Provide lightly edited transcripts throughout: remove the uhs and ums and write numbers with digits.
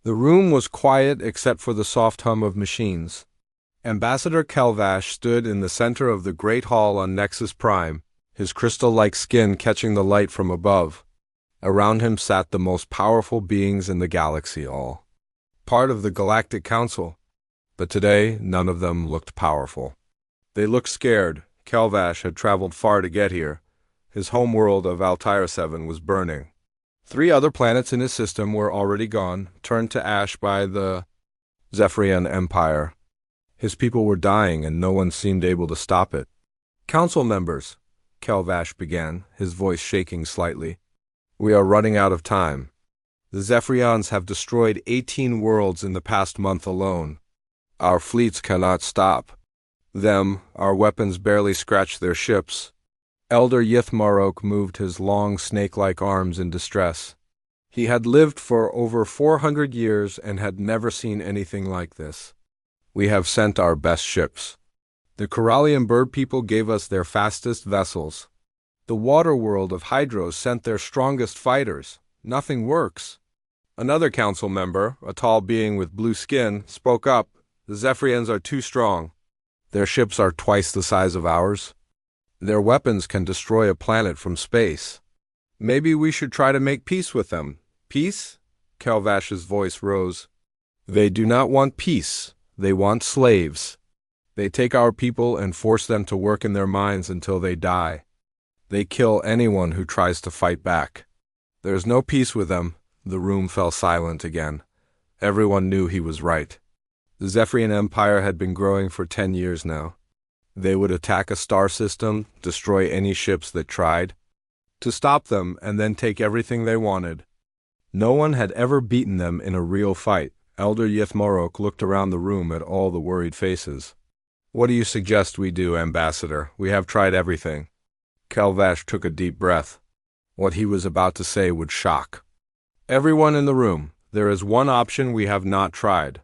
The room was quiet except for the soft hum of machines. Ambassador Kelvash stood in the center of the great hall on Nexus Prime, his crystal-like skin catching the light from above. Around him sat the most powerful beings in the galaxy, all part of the Galactic Council. But today, none of them looked powerful. They looked scared. Kelvash had traveled far to get here. His homeworld of Altair 7 was burning. 3 other planets in his system were already gone, turned to ash by the Zephyrian Empire. His people were dying, and no one seemed able to stop it. "Council members," Kelvash began, his voice shaking slightly. "We are running out of time. The Zephyrians have destroyed 18 worlds in the past month alone. Our fleets cannot stop them. Our weapons barely scratch their ships." Elder Yithmarok moved his long snake-like arms in distress. He had lived for over 400 years and had never seen anything like this. "We have sent our best ships. The Corallian bird people gave us their fastest vessels. The water world of Hydros sent their strongest fighters. Nothing works." Another council member, a tall being with blue skin, spoke up. "The Zephyrians are too strong. Their ships are twice the size of ours. Their weapons can destroy a planet from space. Maybe we should try to make peace with them." "Peace?" Kelvash's voice rose. "They do not want peace. They want slaves. They take our people and force them to work in their mines until they die. They kill anyone who tries to fight back. There's no peace with them." The room fell silent again. Everyone knew he was right. The Zephyrian Empire had been growing for 10 years now. They would attack a star system, destroy any ships that tried to stop them, and then take everything they wanted. No one had ever beaten them in a real fight. Elder Yithmarok looked around the room at all the worried faces. "What do you suggest we do, Ambassador? We have tried everything." Kelvash took a deep breath. What he was about to say would shock everyone in the room. "There is one option we have not tried.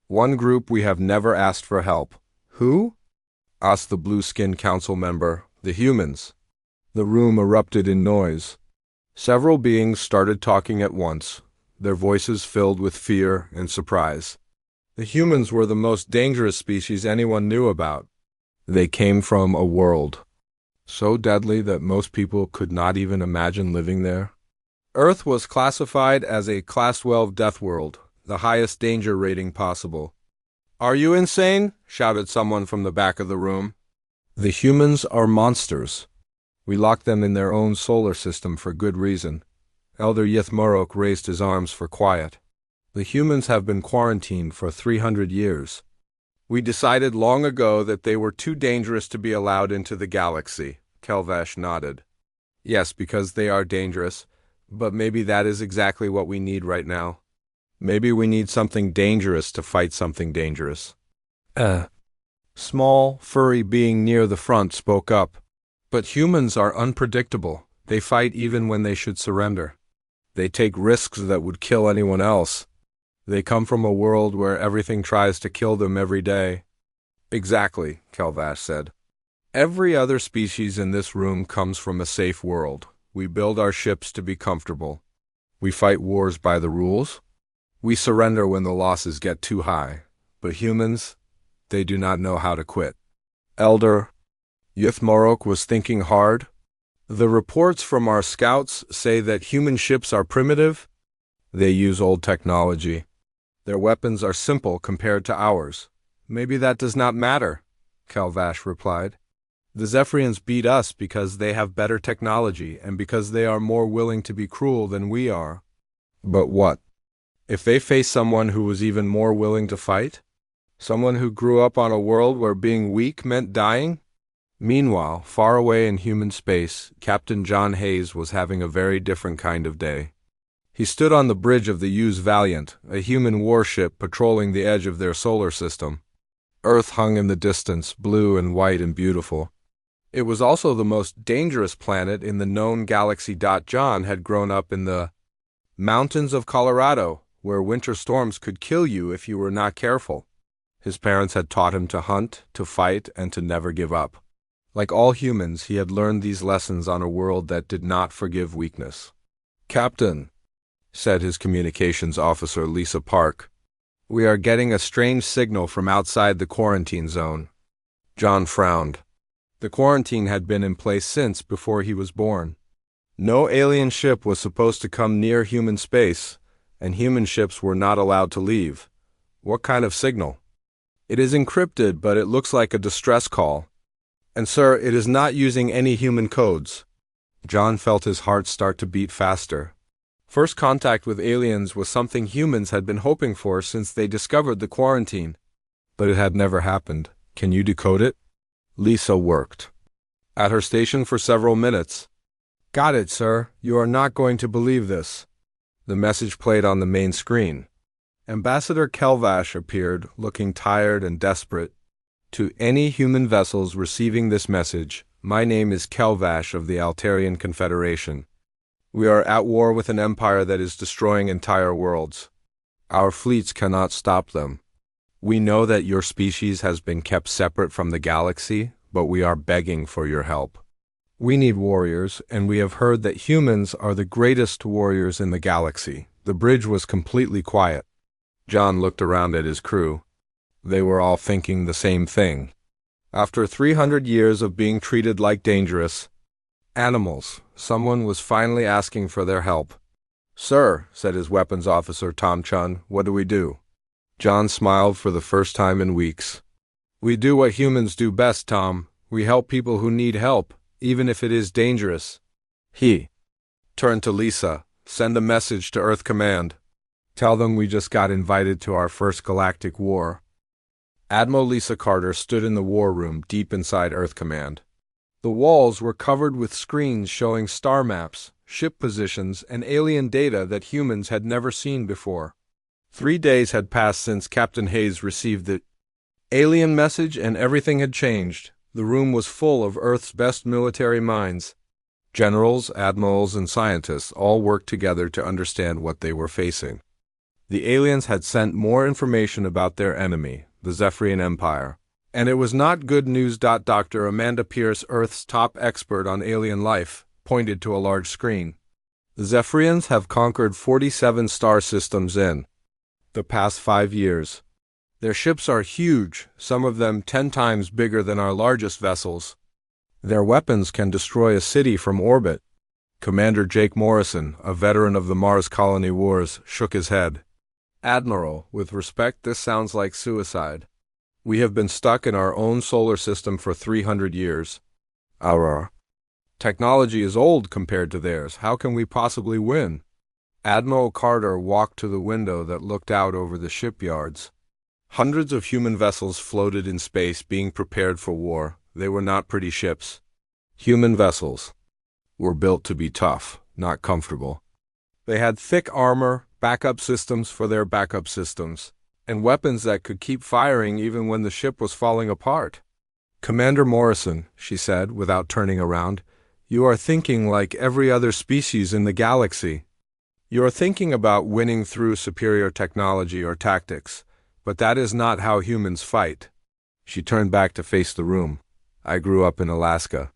One group we have never asked for help." "Who?" asked the blue-skinned council member. "The humans." The room erupted in noise. Several beings started talking at once, their voices filled with fear and surprise. The humans were the most dangerous species anyone knew about. They came from a world so deadly that most people could not even imagine living there. Earth was classified as a Class 12 Deathworld, the highest danger rating possible. "Are you insane?" shouted someone from the back of the room. "The humans are monsters. We locked them in their own solar system for good reason." Elder Yithmarok raised his arms for quiet. "The humans have been quarantined for 300 years. We decided long ago that they were too dangerous to be allowed into the galaxy." Kelvash nodded. "Yes, because they are dangerous, but maybe that is exactly what we need right now. Maybe we need something dangerous to fight something dangerous." A small, furry being near the front spoke up. "But humans are unpredictable. They fight even when they should surrender. They take risks that would kill anyone else. They come from a world where everything tries to kill them every day." "Exactly," Kelvash said. "Every other species in this room comes from a safe world. We build our ships to be comfortable. We fight wars by the rules. We surrender when the losses get too high. But humans, they do not know how to quit." Elder Yithmarok was thinking hard. "The reports from our scouts say that human ships are primitive. They use old technology. Their weapons are simple compared to ours." "Maybe that does not matter," Kelvash replied. "The Zephyrians beat us because they have better technology and because they are more willing to be cruel than we are." "But what if they face someone who was even more willing to fight? Someone who grew up on a world where being weak meant dying?" Meanwhile, far away in human space, Captain John Hayes was having a very different kind of day. He stood on the bridge of the Use Valiant, a human warship patrolling the edge of their solar system. Earth hung in the distance, blue and white and beautiful. It was also the most dangerous planet in the known galaxy. John had grown up in the mountains of Colorado, where winter storms could kill you if you were not careful. His parents had taught him to hunt, to fight, and to never give up. Like all humans, he had learned these lessons on a world that did not forgive weakness. "Captain," said his communications officer Lisa Park. "We are getting a strange signal from outside the quarantine zone." John frowned. The quarantine had been in place since before he was born. No alien ship was supposed to come near human space, and human ships were not allowed to leave. What kind of signal? "It is encrypted, but it looks like a distress call. And sir, it is not using any human codes." John felt his heart start to beat faster. First contact with aliens was something humans had been hoping for since they discovered the quarantine. But it had never happened. "Can you decode it?" Lisa worked at her station for several minutes. "Got it, sir. You are not going to believe this." The message played on the main screen. Ambassador Kelvash appeared, looking tired and desperate. "To any human vessels receiving this message, my name is Kelvash of the Altarian Confederation. We are at war with an empire that is destroying entire worlds. Our fleets cannot stop them. We know that your species has been kept separate from the galaxy, but we are begging for your help. We need warriors, and we have heard that humans are the greatest warriors in the galaxy." The bridge was completely quiet. John looked around at his crew. They were all thinking the same thing. After 300 years of being treated like dangerous animals, someone was finally asking for their help. "Sir," said his weapons officer Tom Chun, "what do we do?" John smiled for the first time in weeks. "We do what humans do best, Tom. We help people who need help, even if it is dangerous." He turned to Lisa. "Send a message to Earth Command. Tell them we just got invited to our first galactic war." Admiral Lisa Carter stood in the war room deep inside Earth Command. The walls were covered with screens showing star maps, ship positions, and alien data that humans had never seen before. 3 days had passed since Captain Hayes received the alien message, and everything had changed. The room was full of Earth's best military minds. Generals, admirals, and scientists all worked together to understand what they were facing. The aliens had sent more information about their enemy, the Zephyrian Empire. And it was not good news. Dr. Amanda Pierce, Earth's top expert on alien life, pointed to a large screen. "The Zephyrians have conquered 47 star systems in the past 5 years. Their ships are huge, some of them 10 times bigger than our largest vessels. Their weapons can destroy a city from orbit." Commander Jake Morrison, a veteran of the Mars Colony Wars, shook his head. "Admiral, with respect, this sounds like suicide. We have been stuck in our own solar system for 300 years. Our technology is old compared to theirs. How can we possibly win?" Admiral Carter walked to the window that looked out over the shipyards. Hundreds of human vessels floated in space, being prepared for war. They were not pretty ships. Human vessels were built to be tough, not comfortable. They had thick armor, backup systems for their backup systems, and weapons that could keep firing even when the ship was falling apart. "Commander Morrison," she said, without turning around, "you are thinking like every other species in the galaxy. You are thinking about winning through superior technology or tactics, but that is not how humans fight." She turned back to face the room. "I grew up in Alaska.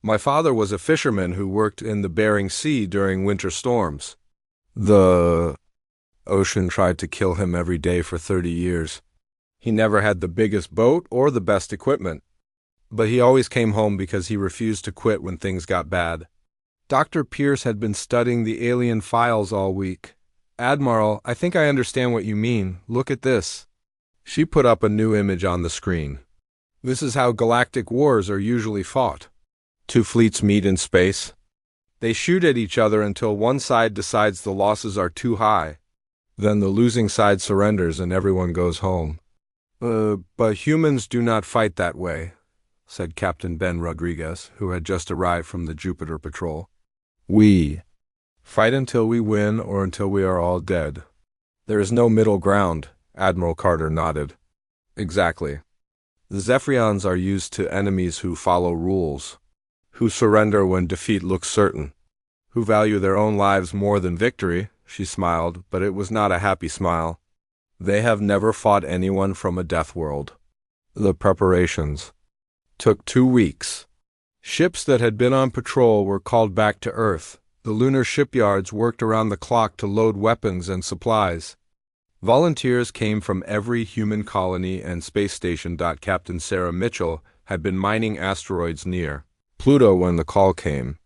My father was a fisherman who worked in the Bering Sea during winter storms. The ocean tried to kill him every day for 30 years. He never had the biggest boat or the best equipment, but he always came home because he refused to quit when things got bad." Dr. Pierce had been studying the alien files all week. "Admiral, I think I understand what you mean. Look at this." She put up a new image on the screen. "This is how galactic wars are usually fought. 2 fleets meet in space. They shoot at each other until one side decides the losses are too high. Then the losing side surrenders and everyone goes home." But humans do not fight that way," said Captain Ben Rodriguez, who had just arrived from the Jupiter Patrol. "We fight until we win or until we are all dead. There is no middle ground." Admiral Carter nodded. "Exactly. The Zephyrians are used to enemies who follow rules, who surrender when defeat looks certain, who value their own lives more than victory." She smiled, but it was not a happy smile. "They have never fought anyone from a death world. The preparations took 2 weeks. Ships that had been on patrol were called back to Earth. The lunar shipyards worked around the clock to load weapons and supplies. Volunteers came from every human colony and space station. Captain Sarah Mitchell had been mining asteroids near Pluto when the call came.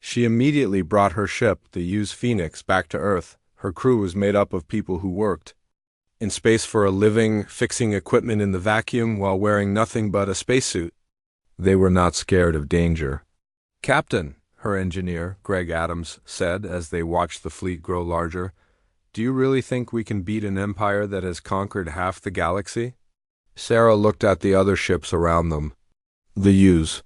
She immediately brought her ship, the USS Phoenix, back to Earth. Her crew was made up of people who worked in space for a living, fixing equipment in the vacuum while wearing nothing but a spacesuit. They were not scared of danger. "Captain," her engineer, Greg Adams, said as they watched the fleet grow larger, "do you really think we can beat an empire that has conquered half the galaxy?" Sarah looked at the other ships around them. The USS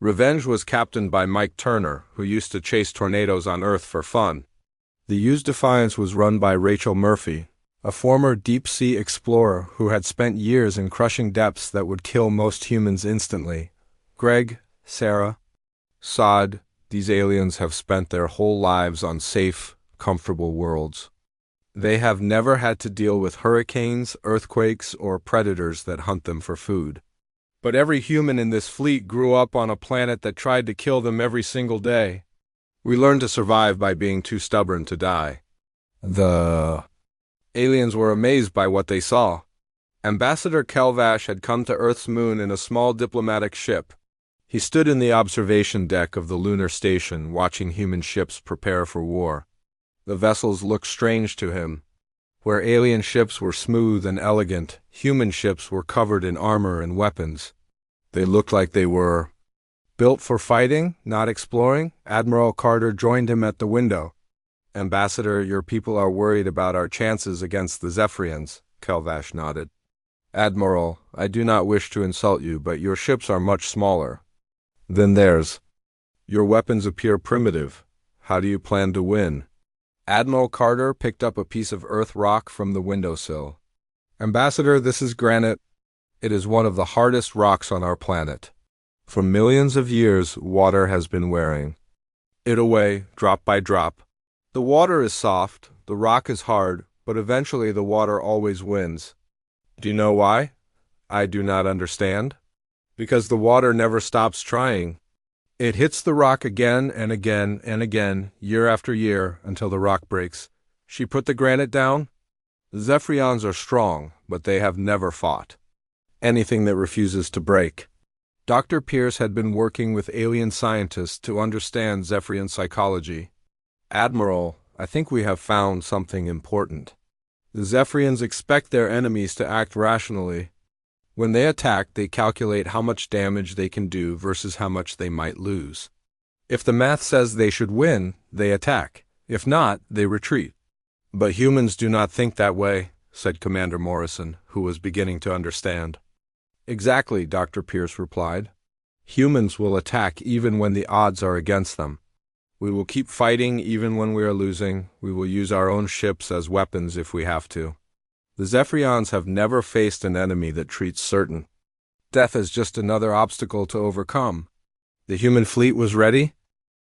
Revenge was captained by Mike Turner, who used to chase tornadoes on Earth for fun. The USS Defiance was run by Rachel Murphy, a former deep-sea explorer who had spent years in crushing depths that would kill most humans instantly. Greg, Sarah, Sod, these aliens have spent their whole lives on safe, comfortable worlds. They have never had to deal with hurricanes, earthquakes, or predators that hunt them for food. But every human in this fleet grew up on a planet that tried to kill them every single day. We learned to survive by being too stubborn to die. The aliens were amazed by what they saw. Ambassador Kelvash had come to Earth's moon in a small diplomatic ship. He stood in the observation deck of the lunar station, watching human ships prepare for war. The vessels looked strange to him. Where alien ships were smooth and elegant, human ships were covered in armor and weapons. They looked like they were built for fighting, not exploring. Admiral Carter joined him at the window. "Ambassador, your people are worried about our chances against the Zephyrians," Kelvash nodded. "Admiral, I do not wish to insult you, but your ships are much smaller than theirs. Your weapons appear primitive. How do you plan to win?" Admiral Carter picked up a piece of earth rock from the windowsill. "Ambassador, this is granite. It is one of the hardest rocks on our planet. For millions of years, water has been wearing it away, drop by drop. The water is soft, the rock is hard, but eventually the water always wins. Do you know why? I do not understand. Because the water never stops trying. It hits the rock again and again and again, year after year, until the rock breaks." She put the granite down. "The Zephyrians are strong, but they have never fought anything that refuses to break." Dr. Pierce had been working with alien scientists to understand Zephyrian psychology. "Admiral, I think we have found something important. The Zephyrians expect their enemies to act rationally. When they attack, they calculate how much damage they can do versus how much they might lose. If the math says they should win, they attack. If not, they retreat." "But humans do not think that way," said Commander Morrison, who was beginning to understand. "Exactly," Dr. Pierce replied. "Humans will attack even when the odds are against them. We will keep fighting even when we are losing. We will use our own ships as weapons if we have to. The Zephyrians have never faced an enemy that treats certain death as just another obstacle to overcome." The human fleet was ready.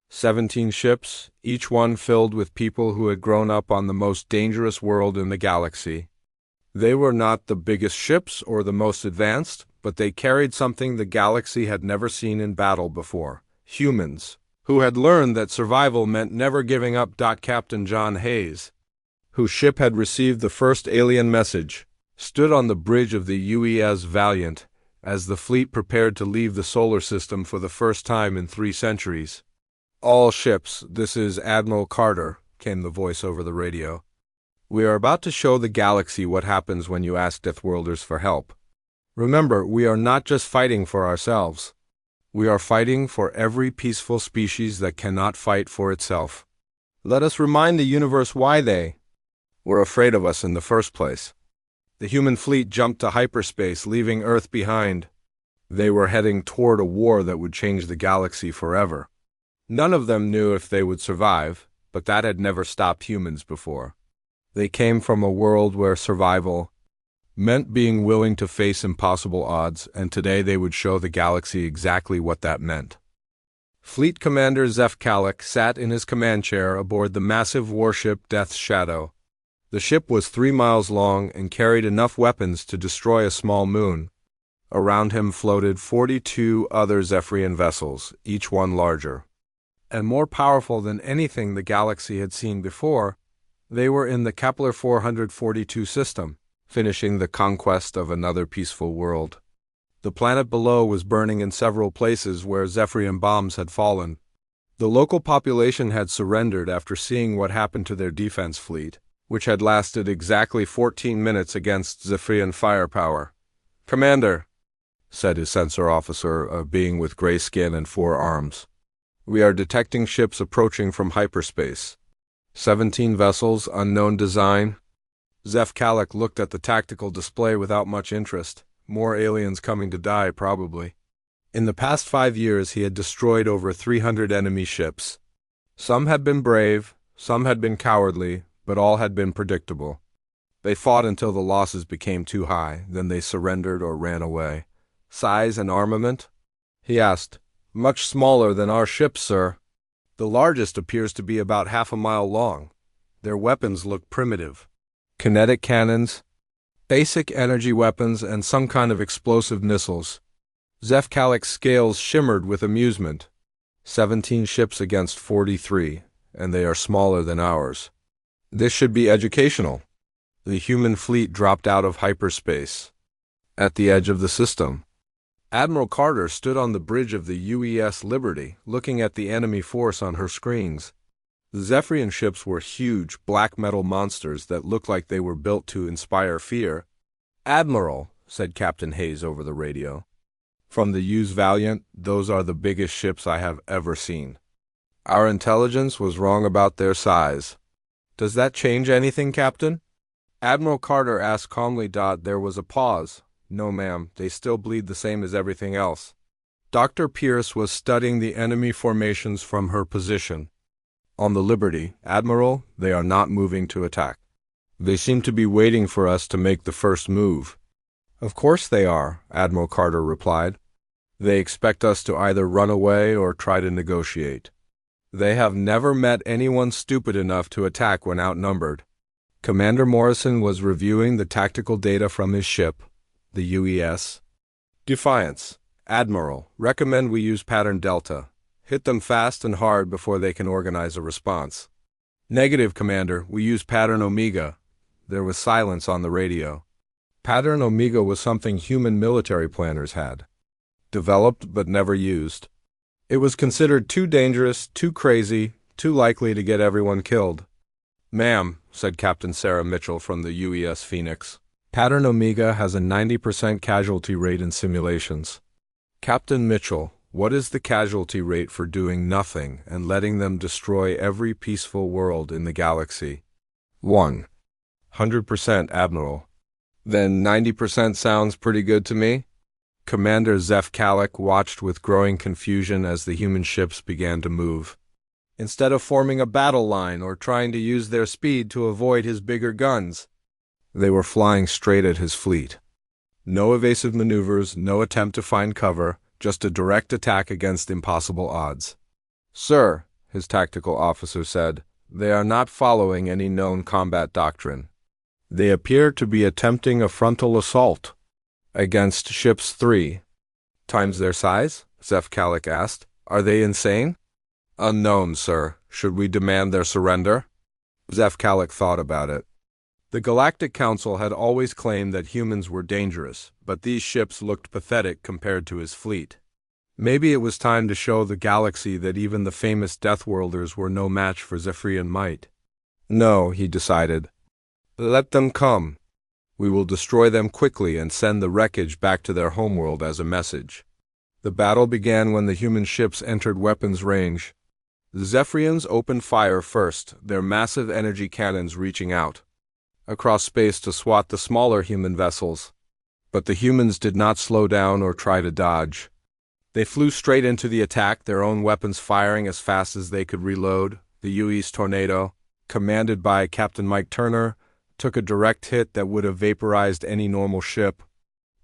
17 ships, each one filled with people who had grown up on the most dangerous world in the galaxy. They were not the biggest ships or the most advanced, but they carried something the galaxy had never seen in battle before: humans, who had learned that survival meant never giving up. Captain John Hayes, whose ship had received the first alien message, stood on the bridge of the UES Valiant as the fleet prepared to leave the solar system for the first time in 3 centuries. "All ships, this is Admiral Carter," came the voice over the radio. "We are about to show the galaxy what happens when you ask Deathworlders for help. Remember, we are not just fighting for ourselves. We are fighting for every peaceful species that cannot fight for itself. Let us remind the universe why they were afraid of us in the first place." The human fleet jumped to hyperspace, leaving Earth behind. They were heading toward a war that would change the galaxy forever. None of them knew if they would survive, but that had never stopped humans before. They came from a world where survival meant being willing to face impossible odds, and today they would show the galaxy exactly what that meant. Fleet Commander Zeph Kalik sat in his command chair aboard the massive warship Death's Shadow. The ship was 3 miles long and carried enough weapons to destroy a small moon. Around him floated 42 other Zephyrian vessels, each one larger. and more powerful than anything the galaxy had seen before. They were in the Kepler 442 system, finishing the conquest of another peaceful world. The planet below was burning in several places where Zephyrian bombs had fallen. The local population had surrendered after seeing what happened to their defense fleet, which had lasted exactly 14 minutes against Zephyrian firepower. "Commander," said his sensor officer, a being with gray skin and 4 arms. "We are detecting ships approaching from hyperspace. 17 vessels, unknown design." Zeph Kalik looked at the tactical display without much interest. More aliens coming to die, probably. In the past 5 years, he had destroyed over 300 enemy ships. Some had been brave, some had been cowardly, but all had been predictable. They fought until the losses became too high, then they surrendered or ran away. "Size and armament?" he asked. "Much smaller than our ships, sir. The largest appears to be about half a mile long. Their weapons look primitive. Kinetic cannons, basic energy weapons, and some kind of explosive missiles." Zeph Kalik's scales shimmered with amusement. 17 ships against 43, and they are smaller than ours. This should be educational. The human fleet dropped out of hyperspace. At the edge of the system, Admiral Carter stood on the bridge of the UES Liberty, looking at the enemy force on her screens. The Zephyrian ships were huge, black metal monsters that looked like they were built to inspire fear. "Admiral," said Captain Hayes over the radio, "from the U's Valiant, those are the biggest ships I have ever seen. Our intelligence was wrong about their size." "Does that change anything, Captain?" Admiral Carter asked calmly. There was a pause. "No, ma'am, they still bleed the same as everything else." Dr. Pierce was studying the enemy formations from her position. "On the Liberty, Admiral, they are not moving to attack. They seem to be waiting for us to make the first move." "Of course they are," Admiral Carter replied. "They expect us to either run away or try to negotiate. They have never met anyone stupid enough to attack when outnumbered." Commander Morrison was reviewing the tactical data from his ship, the UES Defiance. "Admiral, recommend we use pattern Delta. Hit them fast and hard before they can organize a response." "Negative, Commander. We use pattern Omega." There was silence on the radio. Pattern Omega was something human military planners had developed but never used. It was considered too dangerous, too crazy, too likely to get everyone killed. "Ma'am," said Captain Sarah Mitchell from the UES Phoenix, "Pattern Omega has a 90% casualty rate in simulations." "Captain Mitchell, what is the casualty rate for doing nothing and letting them destroy every peaceful world in the galaxy?" 100%, Admiral." "Then 90% sounds pretty good to me." Commander Zeph Kalik watched with growing confusion as the human ships began to move. Instead of forming a battle line or trying to use their speed to avoid his bigger guns, they were flying straight at his fleet. No evasive maneuvers, no attempt to find cover, just a direct attack against impossible odds. "Sir," his tactical officer said, "they are not following any known combat doctrine. They appear to be attempting a frontal assault against ships 3 times their size?" Zeph Kalik asked. "Are they insane?" "Unknown, sir. Should we demand their surrender?" Zeph Kalik thought about it. The Galactic Council had always claimed that humans were dangerous, but these ships looked pathetic compared to his fleet. Maybe it was time to show the galaxy that even the famous Deathworlders were no match for Zephyrian might. "No," he decided. "Let them come. We will destroy them quickly and send the wreckage back to their homeworld as a message." The battle began when the human ships entered weapons range. The Zephyrians opened fire first, their massive energy cannons reaching out across space to swat the smaller human vessels. But the humans did not slow down or try to dodge. They flew straight into the attack, their own weapons firing as fast as they could reload. The UE's Tornado, commanded by Captain Mike Turner, took a direct hit that would have vaporized any normal ship.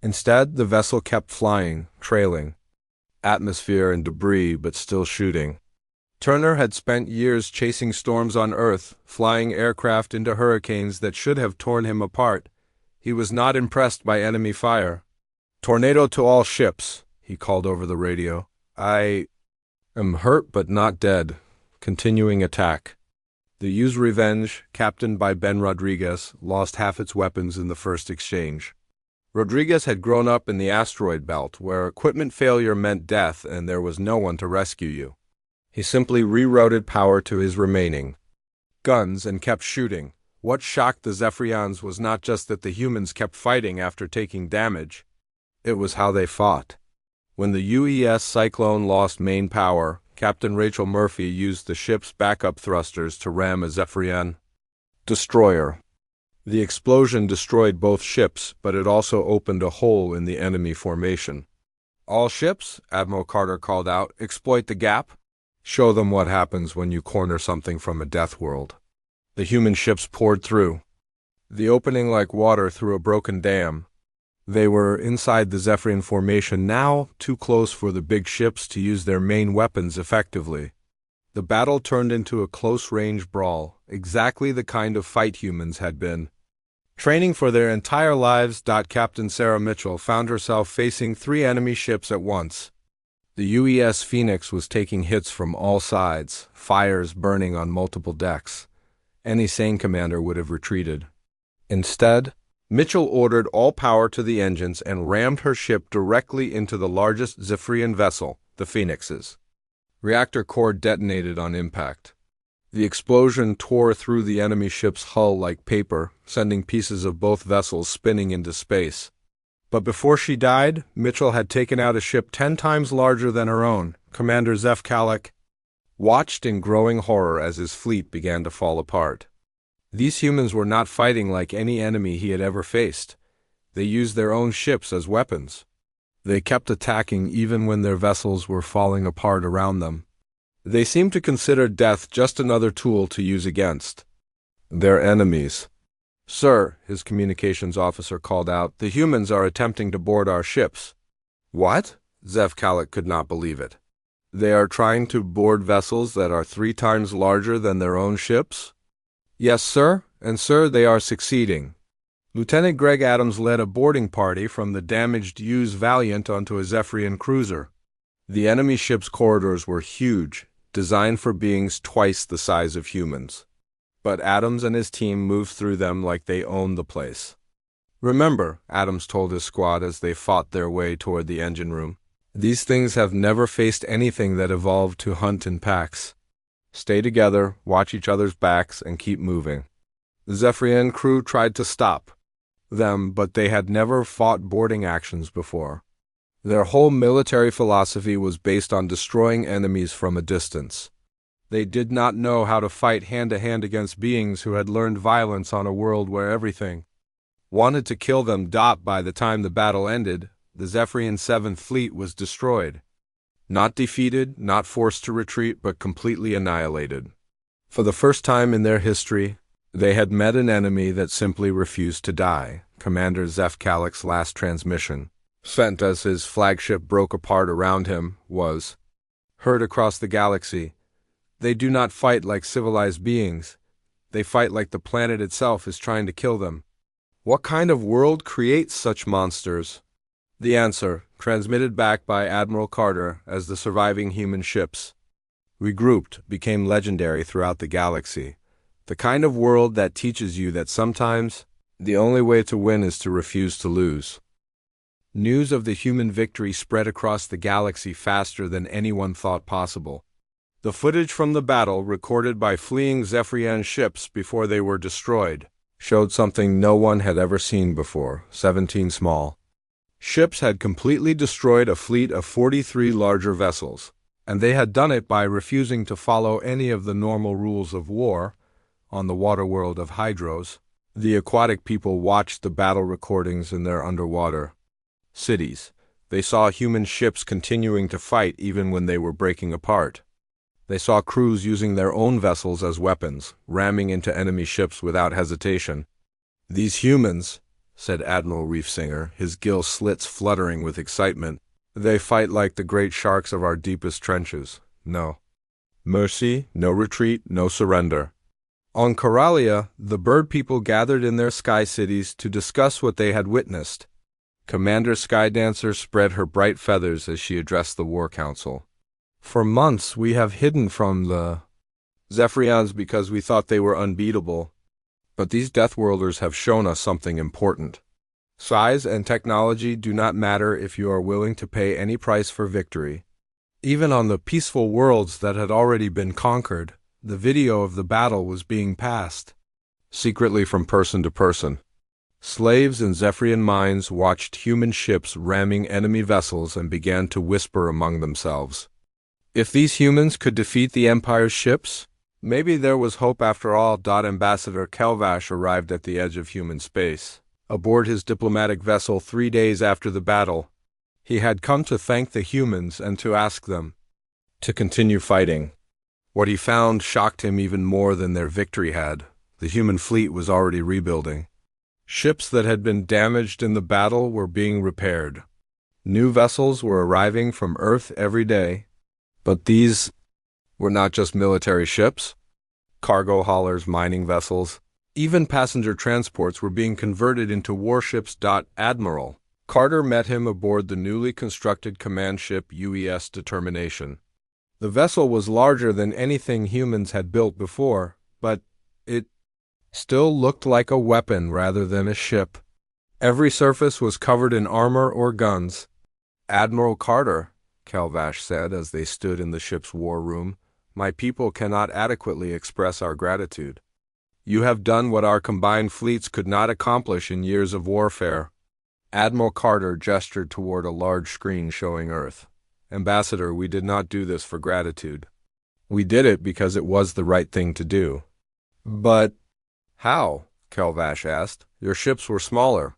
Instead, the vessel kept flying, trailing atmosphere and debris, but still shooting. Turner had spent years chasing storms on Earth, flying aircraft into hurricanes that should have torn him apart. He was not impressed by enemy fire. "Tornado to all ships," he called over the radio. Am hurt but not dead. Continuing attack. The U's Revenge, captained by Ben Rodriguez, lost half its weapons in the first exchange. Rodriguez had grown up in the asteroid belt, where equipment failure meant death and there was no one to rescue you. He simply rerouted power to his remaining guns and kept shooting. What shocked the Zephyrians was not just that the humans kept fighting after taking damage, it was how they fought. When the UES Cyclone lost main power, Captain Rachel Murphy used the ship's backup thrusters to ram a Zephyrian destroyer. The explosion destroyed both ships, but it also opened a hole in the enemy formation. All ships, Admiral Carter called out, exploit the gap. Show them what happens when you corner something from a death world. The human ships poured through the opening like water through a broken dam. They were inside the Zephyrian formation now, too close for the big ships to use their main weapons effectively. The battle turned into a close-range brawl, exactly the kind of fight humans had been training for their entire lives. Captain Sarah Mitchell found herself facing 3 enemy ships at once. The UES Phoenix was taking hits from all sides, fires burning on multiple decks. Any sane commander would have retreated. Instead, Mitchell ordered all power to the engines and rammed her ship directly into the largest Zephyrian vessel, the Phoenix's reactor core detonated on impact. The explosion tore through the enemy ship's hull like paper, sending pieces of both vessels spinning into space. But before she died, Mitchell had taken out a ship 10 times larger than her own. Commander Zeph Kalick watched in growing horror as his fleet began to fall apart. These humans were not fighting like any enemy he had ever faced. They used their own ships as weapons. They kept attacking even when their vessels were falling apart around them. They seemed to consider death just another tool to use against their enemies. "Sir," his communications officer called out, "the humans are attempting to board our ships." "What?" Zeph Kalick could not believe it. "They are trying to board vessels that are 3 times larger than their own ships?" "Yes, sir, and sir, they are succeeding." Lieutenant Greg Adams led a boarding party from the damaged U's Valiant onto a Zephyrian cruiser. The enemy ship's corridors were huge, designed for beings twice the size of humans. But Adams and his team moved through them like they owned the place. "Remember," Adams told his squad as they fought their way toward the engine room, "these things have never faced anything that evolved to hunt in packs. Stay together, watch each other's backs, and keep moving." The Zephyrian crew tried to stop them, but they had never fought boarding actions before. Their whole military philosophy was based on destroying enemies from a distance. They did not know how to fight hand-to-hand against beings who had learned violence on a world where everything wanted to kill them. By the time the battle ended, the Zephyrian 7th Fleet was destroyed. Not defeated, not forced to retreat, but completely annihilated. For the first time in their history, they had met an enemy that simply refused to die. Commander Zeph Kalick's last transmission, sent as his flagship broke apart around him, was heard across the galaxy. "They do not fight like civilized beings. They fight like the planet itself is trying to kill them. What kind of world creates such monsters?" The answer, transmitted back by Admiral Carter as the surviving human ships regrouped, became legendary throughout the galaxy. The kind of world that teaches you that sometimes the only way to win is to refuse to lose. News of the human victory spread across the galaxy faster than anyone thought possible. The footage from the battle, recorded by fleeing Zephyrian ships before they were destroyed, showed something no one had ever seen before. 17 small ships had completely destroyed a fleet of 43 larger vessels, and they had done it by refusing to follow any of the normal rules of war. On the water world of Hydros, the aquatic people watched the battle recordings in their underwater cities. They saw human ships continuing to fight even when they were breaking apart. They saw crews using their own vessels as weapons, ramming into enemy ships without hesitation. "These humans," said Admiral Reefsinger, his gill slits fluttering with excitement, "they fight like the great sharks of our deepest trenches. No mercy, no retreat, no surrender." On Coralia, the bird people gathered in their sky cities to discuss what they had witnessed. Commander Skydancer spread her bright feathers as she addressed the War Council. For months we have hidden from the Zephyrians because we thought they were unbeatable. But these Deathworlders have shown us something important. Size and technology do not matter if you are willing to pay any price for victory. Even on the peaceful worlds that had already been conquered, the video of the battle was being passed, secretly from person to person. Slaves in Zephyrian mines watched human ships ramming enemy vessels and began to whisper among themselves. If these humans could defeat the Empire's ships, maybe there was hope after all. Ambassador Kelvash arrived at the edge of human space, aboard his diplomatic vessel 3 days after the battle. He had come to thank the humans and to ask them to continue fighting. What he found shocked him even more than their victory had. The human fleet was already rebuilding. Ships that had been damaged in the battle were being repaired. New vessels were arriving from Earth every day. But these were not just military ships. Cargo haulers, mining vessels, even passenger transports were being converted into warships. Admiral Carter met him aboard the newly constructed command ship UES Determination. The vessel was larger than anything humans had built before, but it still looked like a weapon rather than a ship. Every surface was covered in armor or guns. "Admiral Carter," Kelvash said as they stood in the ship's war room, "my people cannot adequately express our gratitude. You have done what our combined fleets could not accomplish in years of warfare." Admiral Carter gestured toward a large screen showing Earth. "Ambassador, we did not do this for gratitude. We did it because it was the right thing to do." "But how?" Kelvash asked. "Your ships were smaller.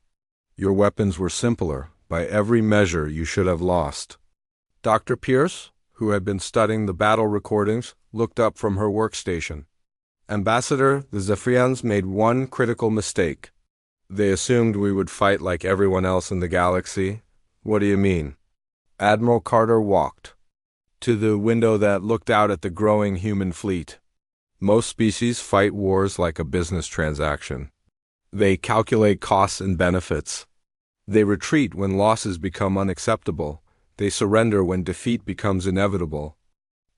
Your weapons were simpler. By every measure, you should have lost." Dr. Pierce, who had been studying the battle recordings, looked up from her workstation. "Ambassador, the Zephyrians made one critical mistake. They assumed we would fight like everyone else in the galaxy." "What do you mean?" Admiral Carter walked to the window that looked out at the growing human fleet. "Most species fight wars like a business transaction. They calculate costs and benefits. They retreat when losses become unacceptable. They surrender when defeat becomes inevitable.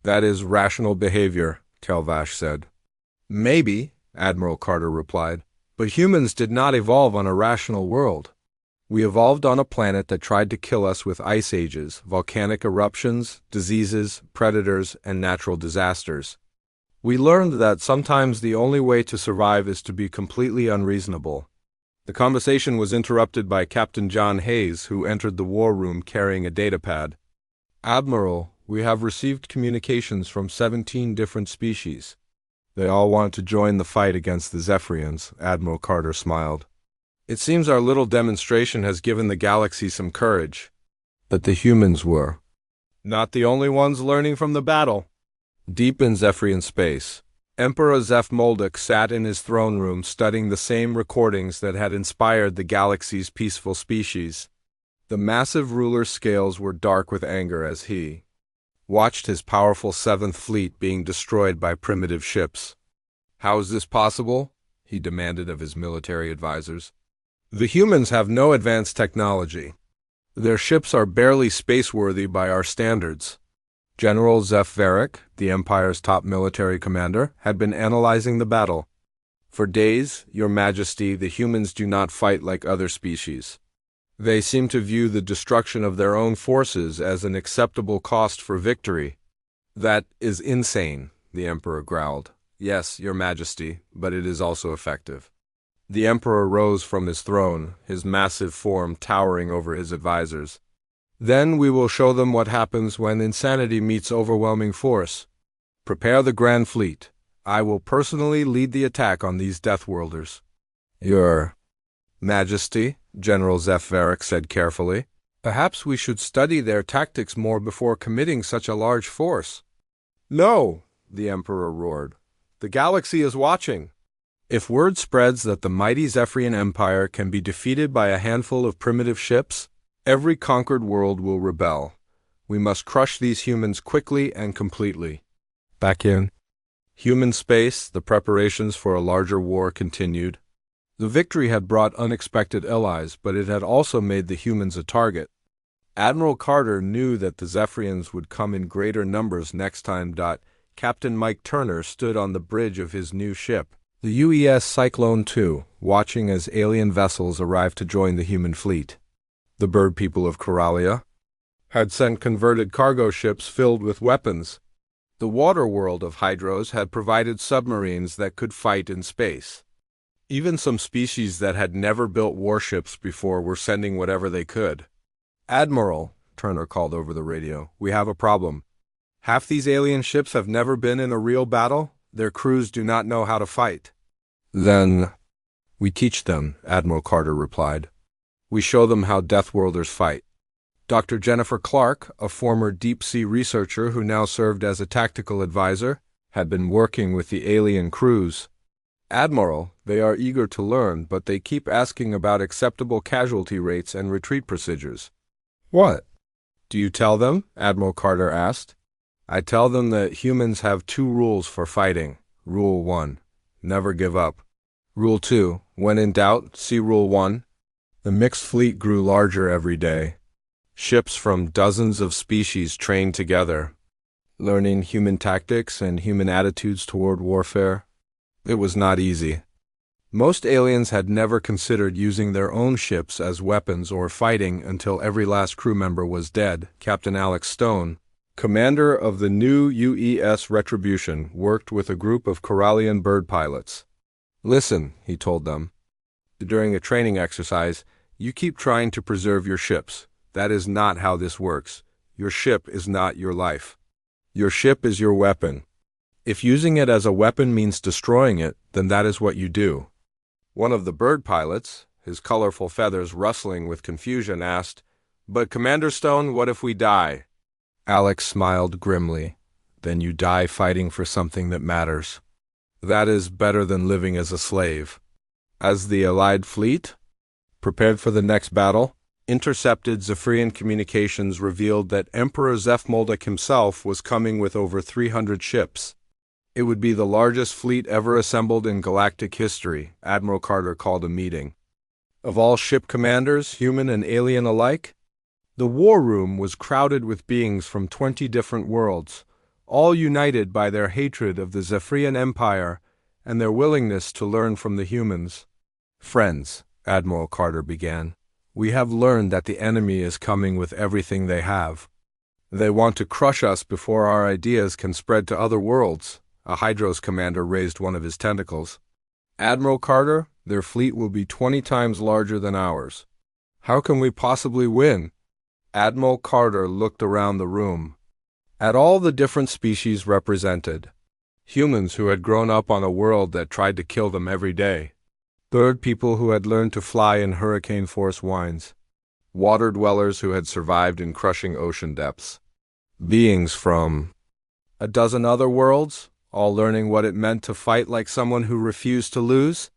That is rational behavior," Kelvash said. "Maybe," Admiral Carter replied, "but humans did not evolve on a rational world. We evolved on a planet that tried to kill us with ice ages, volcanic eruptions, diseases, predators, and natural disasters. We learned that sometimes the only way to survive is to be completely unreasonable." The conversation was interrupted by Captain John Hayes, who entered the war room carrying a datapad. "Admiral, we have received communications from 17 different species. They all want to join the fight against the Zephyrians," Admiral Carter smiled. "It seems our little demonstration has given the galaxy some courage." But the humans were not the only ones learning from the battle. Deep in Zephyrian space, Emperor Zeph Moldic sat in his throne room studying the same recordings that had inspired the galaxy's peaceful species. The massive ruler's scales were dark with anger as he watched his powerful Seventh Fleet being destroyed by primitive ships. "How is this possible?" he demanded of his military advisors. "The humans have no advanced technology. Their ships are barely space-worthy by our standards." General Zeph Varric, the Empire's top military commander, had been analyzing the battle. "For days, Your Majesty, the humans do not fight like other species. They seem to view the destruction of their own forces as an acceptable cost for victory." "That is insane," the Emperor growled. "Yes, Your Majesty, but it is also effective." The Emperor rose from his throne, his massive form towering over his advisors. "Then we will show them what happens when insanity meets overwhelming force. Prepare the Grand Fleet. I will personally lead the attack on these Deathworlders." "Your Majesty," General Zeph Varric said carefully, "perhaps we should study their tactics more before committing such a large force." "No," the Emperor roared. "The galaxy is watching. If word spreads that the mighty Zephyrian Empire can be defeated by a handful of primitive ships, every conquered world will rebel. We must crush these humans quickly and completely." Back in human space, the preparations for a larger war continued. The victory had brought unexpected allies, but it had also made the humans a target. Admiral Carter knew that the Zephyrians would come in greater numbers next time. Captain Mike Turner stood on the bridge of his new ship, the UES Cyclone II, watching as alien vessels arrived to join the human fleet. The bird people of Coralia had sent converted cargo ships filled with weapons. The water world of Hydros had provided submarines that could fight in space. Even some species that had never built warships before were sending whatever they could. "Admiral," Turner called over the radio, "we have a problem. Half these alien ships have never been in a real battle. Their crews do not know how to fight." "Then we teach them," Admiral Carter replied. "We show them how Deathworlders fight." Dr. Jennifer Clark, a former deep-sea researcher who now served as a tactical advisor, had been working with the alien crews. "Admiral, they are eager to learn, but they keep asking about acceptable casualty rates and retreat procedures." "What do you tell them?" Admiral Carter asked. "I tell them that humans have 2 rules for fighting. Rule 1, never give up. Rule 2, when in doubt, see Rule 1. The mixed fleet grew larger every day. Ships from dozens of species trained together, learning human tactics and human attitudes toward warfare. It was not easy. Most aliens had never considered using their own ships as weapons or fighting until every last crew member was dead." Captain Alex Stone, commander of the new UES Retribution, worked with a group of Corallian bird pilots. "Listen," he told them. "During a training exercise, you keep trying to preserve your ships. That is not how this works. Your ship is not your life. Your ship is your weapon. If using it as a weapon means destroying it, then that is what you do." One of the bird pilots, his colorful feathers rustling with confusion, asked, "But Commander Stone, what if we die?" Alex smiled grimly. "Then you die fighting for something that matters. That is better than living as a slave." As the Allied fleet prepared for the next battle, intercepted Zephyrian communications revealed that Emperor Zephmoldak himself was coming with over 300 ships. It would be the largest fleet ever assembled in galactic history, Admiral Carter called a meeting. Of all ship commanders, human and alien alike, the war room was crowded with beings from 20 different worlds, all united by their hatred of the Zephyrian Empire and their willingness to learn from the humans. "Friends," Admiral Carter began, "we have learned that the enemy is coming with everything they have. They want to crush us before our ideas can spread to other worlds." A Hydros commander raised one of his tentacles. "Admiral Carter, their fleet will be 20 times larger than ours. How can we possibly win?" Admiral Carter looked around the room at all the different species represented. Humans who had grown up on a world that tried to kill them every day. Bird people who had learned to fly in hurricane-force winds. Water dwellers who had survived in crushing ocean depths. Beings from a dozen other worlds, all learning what it meant to fight like someone who refused to lose.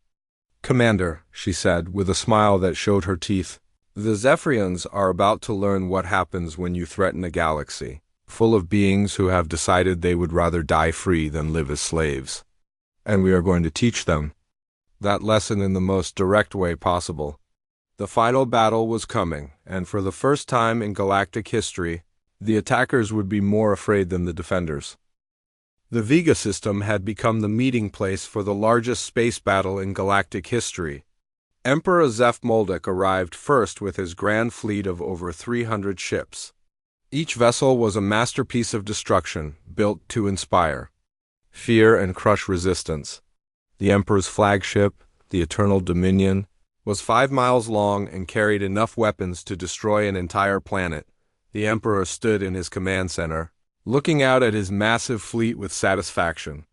"Commander," she said, with a smile that showed her teeth, "the Zephyrians are about to learn what happens when you threaten a galaxy, full of beings who have decided they would rather die free than live as slaves. And we are going to teach them that lesson in the most direct way possible." The final battle was coming, and for the first time in galactic history, the attackers would be more afraid than the defenders. The Vega system had become the meeting place for the largest space battle in galactic history. Emperor Zephmoldak arrived first with his grand fleet of over 300 ships. Each vessel was a masterpiece of destruction, built to inspire fear and crush resistance. The Emperor's flagship, the Eternal Dominion, was 5 miles long and carried enough weapons to destroy an entire planet. The Emperor stood in his command center, looking out at his massive fleet with satisfaction.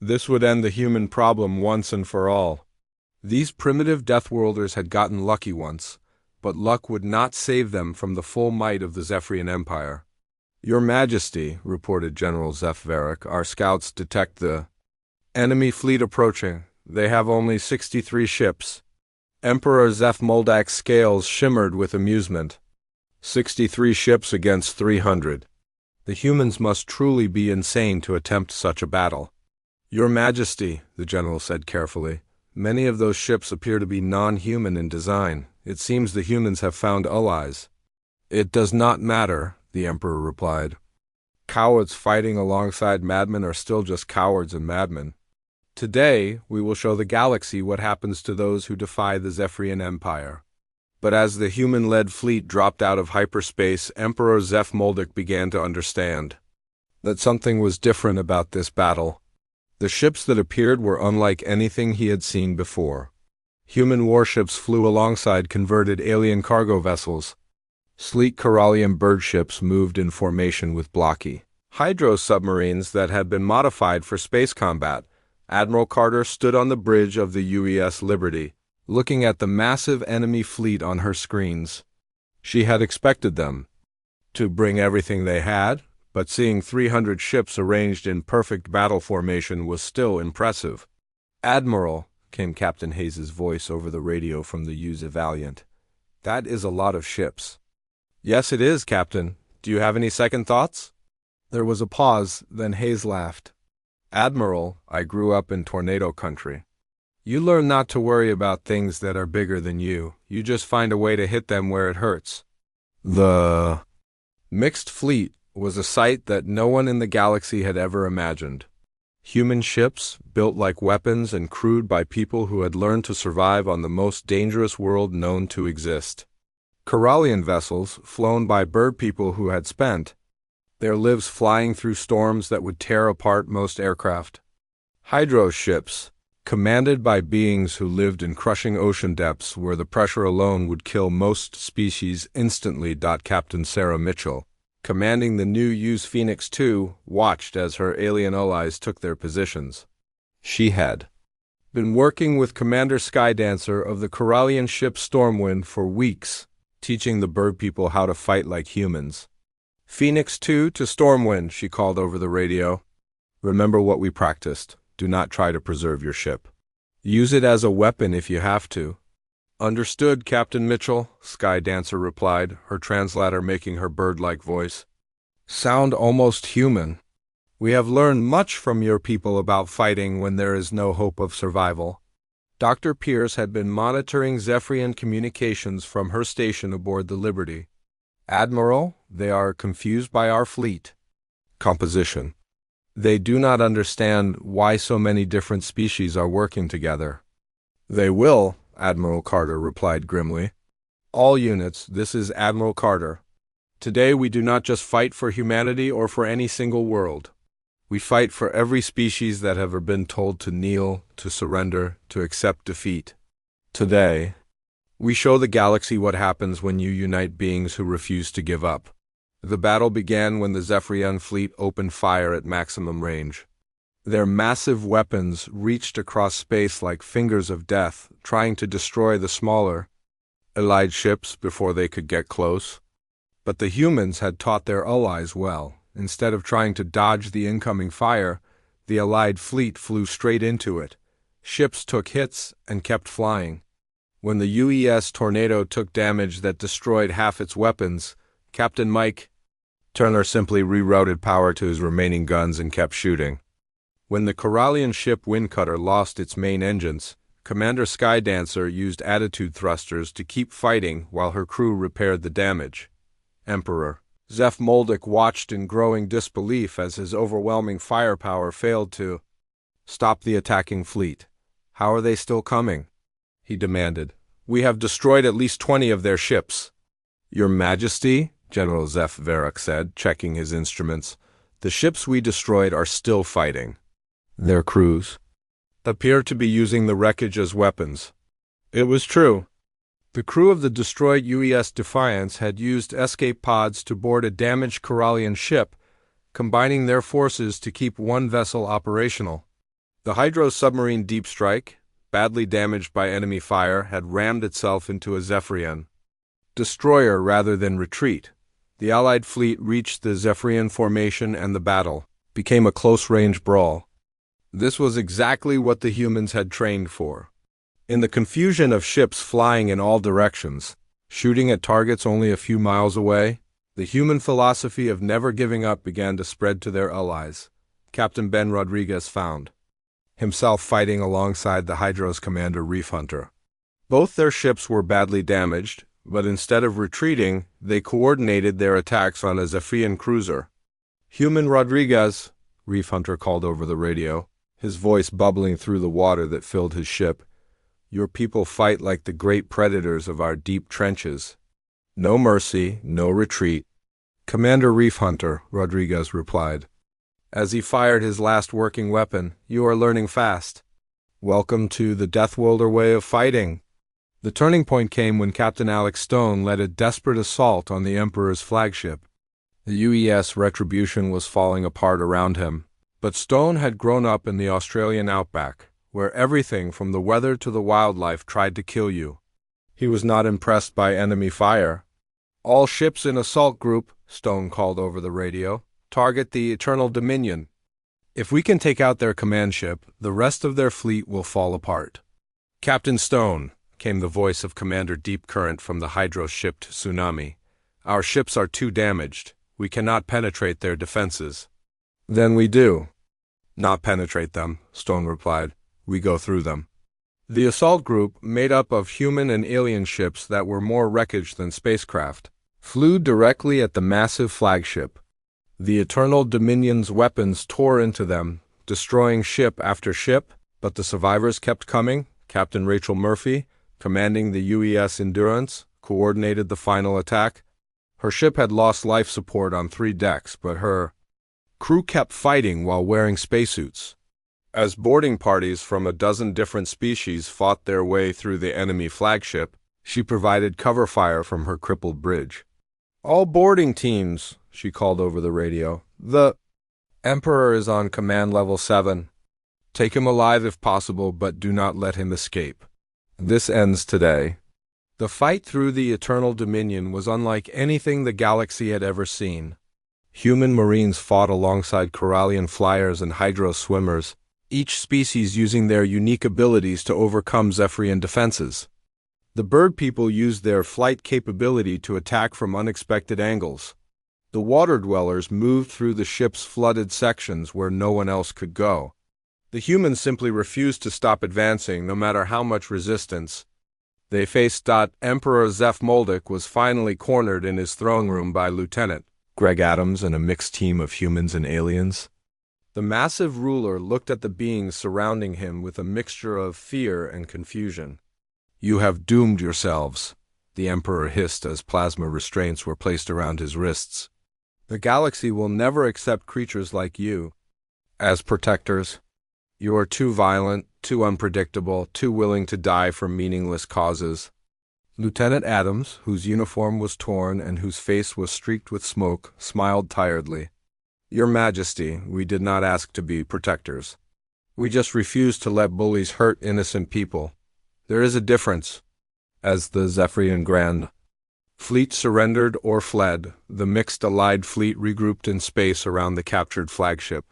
This would end the human problem once and for all. These primitive Deathworlders had gotten lucky once, but luck would not save them from the full might of the Zephyrian Empire. "Your Majesty," reported General Zeph Varric, "our scouts detect the enemy fleet approaching. They have only 63 ships." Emperor Zephmoldak's scales shimmered with amusement. 63 ships against 300. The humans must truly be insane to attempt such a battle. "Your Majesty," the general said carefully, "many of those ships appear to be non-human in design. It seems the humans have found allies." It does not matter, the Emperor replied. Cowards fighting alongside madmen are still just cowards and madmen. Today, we will show the galaxy what happens to those who defy the Zephyrian Empire. But as the human-led fleet dropped out of hyperspace, Emperor Zeph Moldic began to understand that something was different about this battle. The ships that appeared were unlike anything he had seen before. Human warships flew alongside converted alien cargo vessels. Sleek Corallian bird ships moved in formation with blocky hydro submarines that had been modified for space combat. Admiral Carter stood on the bridge of the UES Liberty, looking at the massive enemy fleet on her screens. She had expected them to bring everything they had, but seeing 300 ships arranged in perfect battle formation was still impressive. "Admiral," came Captain Hayes' voice over the radio from the UZ Valiant, "that is a lot of ships." "Yes, it is, Captain. Do you have any second thoughts?" There was a pause, then Hayes laughed. "Admiral, I grew up in tornado country. You learn not to worry about things that are bigger than you. You just find a way to hit them where it hurts." The mixed fleet was a sight that no one in the galaxy had ever imagined. Human ships, built like weapons and crewed by people who had learned to survive on the most dangerous world known to exist. Corallian vessels, flown by bird people who had spent their lives flying through storms that would tear apart most aircraft. Hydro ships, commanded by beings who lived in crushing ocean depths where the pressure alone would kill most species instantly. Captain Sarah Mitchell, commanding the new UZ Phoenix II, watched as her alien allies took their positions. She had been working with Commander Skydancer of the Corallian ship Stormwind for weeks, teaching the bird people how to fight like humans. "Phoenix 2 to Stormwind," she called over the radio. "Remember what we practiced. Do not try to preserve your ship. Use it as a weapon if you have to." "Understood, Captain Mitchell," Skydancer replied, her translator making her bird-like voice sound almost human. "We have learned much from your people about fighting when there is no hope of survival." Dr. Pierce had been monitoring Zephyrian communications from her station aboard the Liberty. "Admiral, they are confused by our fleet composition. They do not understand why so many different species are working together." "They will," Admiral Carter replied grimly. "All units, this is Admiral Carter. Today we do not just fight for humanity or for any single world. We fight for every species that have ever been told to kneel, to surrender, to accept defeat. Today, we show the galaxy what happens when you unite beings who refuse to give up." The battle began when the Zephyrian fleet opened fire at maximum range. Their massive weapons reached across space like fingers of death, trying to destroy the smaller allied ships before they could get close. But the humans had taught their allies well. Instead of trying to dodge the incoming fire, the allied fleet flew straight into it. Ships took hits and kept flying. When the UES Tornado took damage that destroyed half its weapons, Captain Mike Turner simply rerouted power to his remaining guns and kept shooting. When the Corallian ship Windcutter lost its main engines, Commander Skydancer used attitude thrusters to keep fighting while her crew repaired the damage. Emperor Zeph Moldic watched in growing disbelief as his overwhelming firepower failed to stop the attacking fleet. "How are they still coming?" he demanded. "We have destroyed at least 20 of their ships." "Your Majesty," General Zeph Varrock said, checking his instruments, "the ships we destroyed are still fighting. Their crews appear to be using the wreckage as weapons." It was true. The crew of the destroyed UES Defiance had used escape pods to board a damaged Corallian ship, combining their forces to keep one vessel operational. The Hydro submarine Deep Strike, badly damaged by enemy fire, had rammed itself into a Zephyrian destroyer rather than retreat. The Allied fleet reached the Zephyrian formation and the battle became a close-range brawl. This was exactly what the humans had trained for. In the confusion of ships flying in all directions, shooting at targets only a few miles away, the human philosophy of never giving up began to spread to their allies. Captain Ben Rodriguez found himself fighting alongside the Hydro's commander Reef Hunter. Both their ships were badly damaged, but instead of retreating, they coordinated their attacks on a Zephyrian cruiser. "Human Rodriguez," Reef Hunter called over the radio, his voice bubbling through the water that filled his ship. "Your people fight like the great predators of our deep trenches. No mercy, no retreat." "Commander Reef Hunter," Rodriguez replied, as he fired his last working weapon, "you are learning fast. Welcome to the Deathworlder way of fighting." The turning point came when Captain Alex Stone led a desperate assault on the Emperor's flagship. The UES Retribution was falling apart around him, but Stone had grown up in the Australian outback, where everything from the weather to the wildlife tried to kill you. He was not impressed by enemy fire. "All ships in assault group," Stone called over the radio, "target the Eternal Dominion. If we can take out their command ship, the rest of their fleet will fall apart." "Captain Stone," came the voice of Commander Deep Current from the hydro-shipped Tsunami, "our ships are too damaged. We cannot penetrate their defenses." "Then we do not penetrate them," Stone replied. "We go through them." The assault group, made up of human and alien ships that were more wreckage than spacecraft, flew directly at the massive flagship. The Eternal Dominion's weapons tore into them, destroying ship after ship, but the survivors kept coming. Captain Rachel Murphy, commanding the UES Endurance, coordinated the final attack. Her ship had lost life support on 3 decks, but her crew kept fighting while wearing spacesuits. As boarding parties from a dozen different species fought their way through the enemy flagship, she provided cover fire from her crippled bridge. "All boarding teams," she called over the radio. "The Emperor is on command level 7. Take him alive if possible, but do not let him escape. This ends today." The fight through the Eternal Dominion was unlike anything the galaxy had ever seen. Human Marines fought alongside Corallian flyers and hydro swimmers, each species using their unique abilities to overcome Zephyrian defenses. The bird people used their flight capability to attack from unexpected angles. The water dwellers moved through the ship's flooded sections where no one else could go. The humans simply refused to stop advancing, no matter how much resistance they faced. Emperor Zeph Moldick was finally cornered in his throne room by Lieutenant Greg Adams and a mixed team of humans and aliens. The massive ruler looked at the beings surrounding him with a mixture of fear and confusion. "You have doomed yourselves," the Emperor hissed as plasma restraints were placed around his wrists. "The galaxy will never accept creatures like you as protectors. You are too violent, too unpredictable, too willing to die for meaningless causes." Lieutenant Adams, whose uniform was torn and whose face was streaked with smoke, smiled tiredly. "Your Majesty, we did not ask to be protectors. We just refused to let bullies hurt innocent people. There is a difference." As the Zephyrian Grand Fleet surrendered or fled, the mixed Allied fleet regrouped in space around the captured flagship.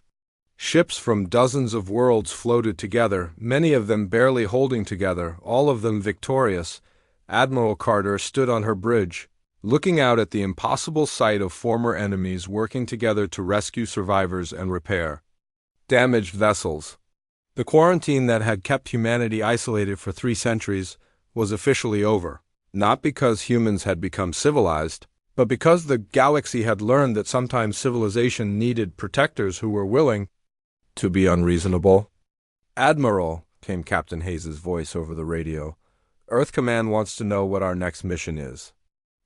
Ships from dozens of worlds floated together, many of them barely holding together, all of them victorious. Admiral Carter stood on her bridge, looking out at the impossible sight of former enemies working together to rescue survivors and repair damaged vessels. The quarantine that had kept humanity isolated for 3 centuries was officially over, not because humans had become civilized, but because the galaxy had learned that sometimes civilization needed protectors who were willing to be unreasonable. "Admiral," came Captain Hayes' voice over the radio, "Earth Command wants to know what our next mission is."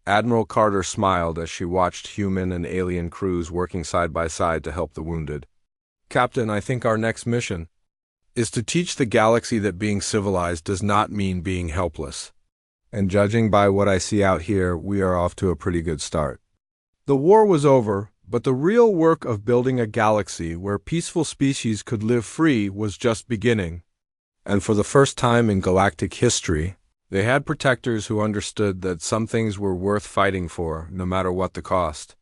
Admiral Carter smiled as she watched human and alien crews working side by side to help the wounded. "Captain, I think our next mission is to teach the galaxy that being civilized does not mean being helpless. And judging by what I see out here, we are off to a pretty good start." The war was over, but the real work of building a galaxy where peaceful species could live free was just beginning. And for the first time in galactic history, they had protectors who understood that some things were worth fighting for, no matter what the cost.